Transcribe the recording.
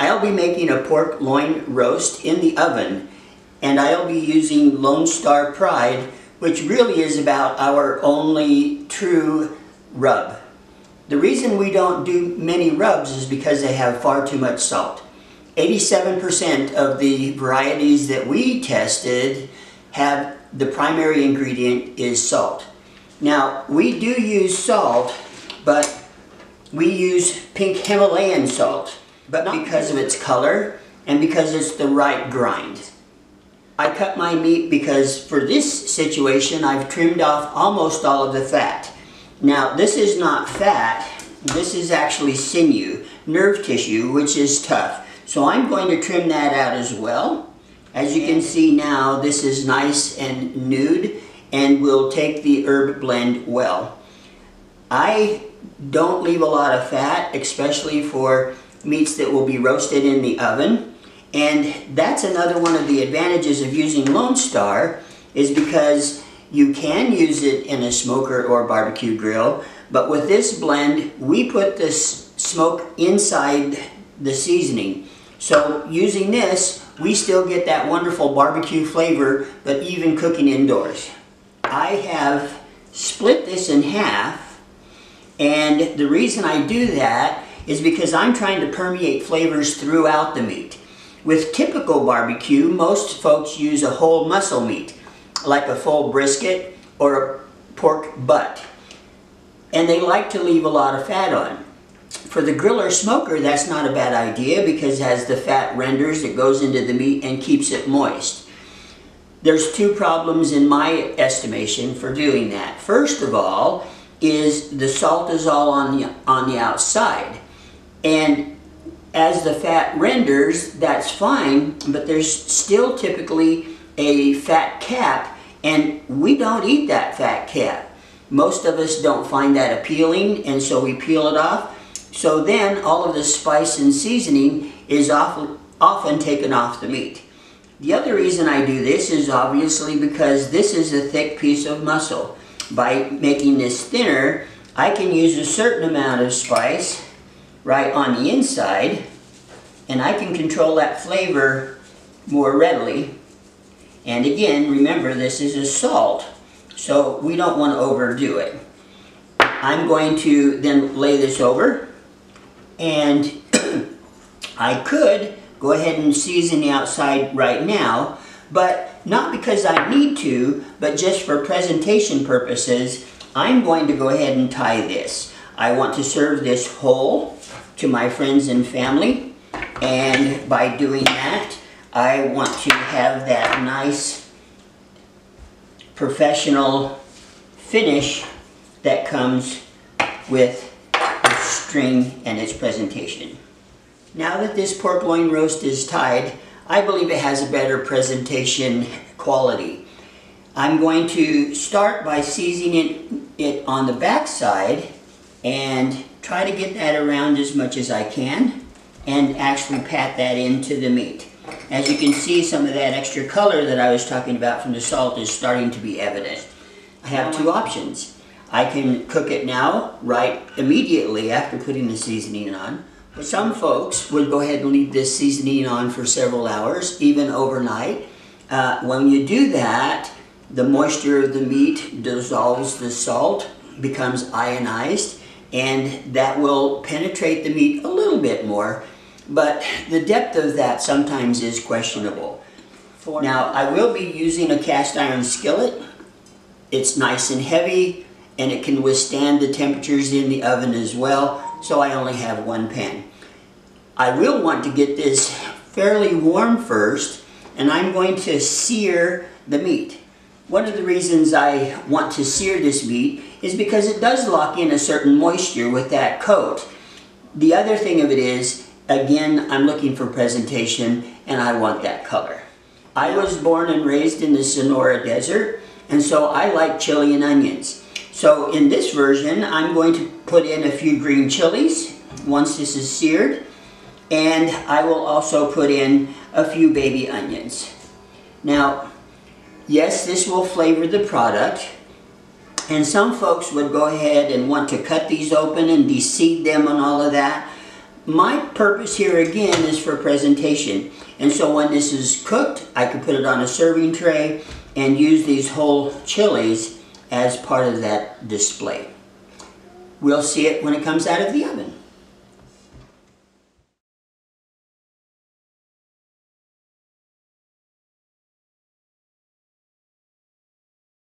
I'll be making a pork loin roast in the oven, and I'll be using Lone Star Pride, which really is about our only true rub. The reason we don't do many rubs is because they have far too much salt. 87% of the varieties that we tested have the primary ingredient is salt. Now, we do use salt, but we use pink Himalayan salt, but not because of its color and because it's the right grind. I cut my meat because for this situation I've trimmed off almost all of the fat. Now, this is not fat, this is actually sinew, nerve tissue, which is tough. So I'm going to trim that out as well. As you can see now, this is nice and nude and will take the herb blend well. I don't leave a lot of fat, especially for meats that will be roasted in the oven. And that's another one of the advantages of using Lone Star, is because you can use it in a smoker or barbecue grill, but with this blend, we put this smoke inside the seasoning. So using this, we still get that wonderful barbecue flavor, but even cooking indoors. I have split this in half, and the reason I do that is because I'm trying to permeate flavors throughout the meat. With typical barbecue, most folks use a whole muscle meat, like a full brisket or a pork butt, and they like to leave a lot of fat on. For the grill or smoker, that's not a bad idea because as the fat renders, it goes into the meat and keeps it moist. There's two problems in my estimation for doing that. First of all, is the salt is all on the outside. And as the fat renders, that's fine, but there's still typically a fat cap, and we don't eat that fat cap. Most of us don't find that appealing, and so we peel it off. So then all of the spice and seasoning is often taken off the meat. The other reason I do this is obviously because this is a thick piece of muscle. By making this thinner, I can use a certain amount of spice right on the inside, and I can control that flavor more readily. And again, remember, this is a salt, so we don't want to overdo it. I'm going to then lay this over, and I could go ahead and season the outside right now, but not because I need to, but just for presentation purposes, I'm going to go ahead and tie this. I want to serve this whole to my friends and family, and by doing that, I want to have that nice professional finish that comes with the string and its presentation. Now that this pork loin roast is tied, I believe it has a better presentation quality. I'm going to start by seasoning it on the back side and try to get that around as much as I can and actually pat that into the meat. As you can see, some of that extra color that I was talking about from the salt is starting to be evident. I have two options. I can cook it now, right immediately after putting the seasoning on. But some folks would go ahead and leave this seasoning on for several hours, even overnight. When you do that, the moisture of the meat dissolves the salt, becomes ionized, and that will penetrate the meat a little bit more. But the depth of that sometimes is questionable. Now, I will be using a cast iron skillet. It's nice and heavy, and it can withstand the temperatures in the oven as well, so I only have one pan. I will want to get this fairly warm first, and I'm going to sear the meat. One of the reasons I want to sear this meat is because it does lock in a certain moisture with that coat. The other thing of it is, again, I'm looking for presentation, and I want that color. I was born and raised in the Sonora Desert, and so I like chili and onions. So in this version, I'm going to put in a few green chilies once this is seared, and I will also put in a few baby onions. Now, yes, this will flavor the product, and some folks would go ahead and want to cut these open and de-seed them and all of that. my purpose here again is for presentation. And so when this is cooked, I could put it on a serving tray and use these whole chilies as part of that display. We'll see it when it comes out of the oven.